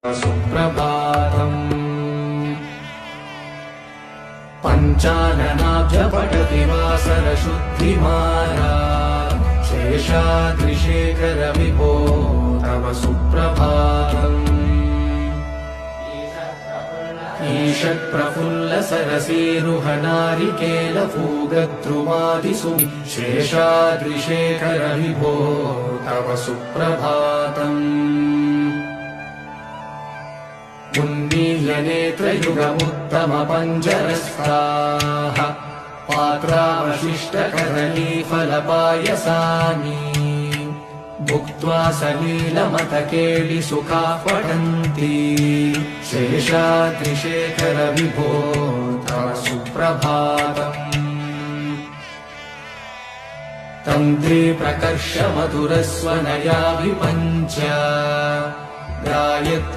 सुप्रभातम् पञ्चाननाब्ज पठति वासरशुद्धिमाला शेषाद्रिशेखर विभो तव सुप्रभातम् ईषत्प्रफुल्ल सरसीरुहनारिकेलफूगद्रुमादिसु शेषाद्रिशेखर विभो तव सुप्रभातम् उन्मील्यनेत्रयुगमुत्तमपञ्जरस्ताः पात्रावशिष्टकदलीफलपायसानि भुक्त्वा सलीलमतकेलिसुखाः पठन्ति शेषाद्रिशेखर विभो तव सुप्रभातम् तन्त्री प्रकर्ष मधुरस्वनया विपञ्च गायत्र्या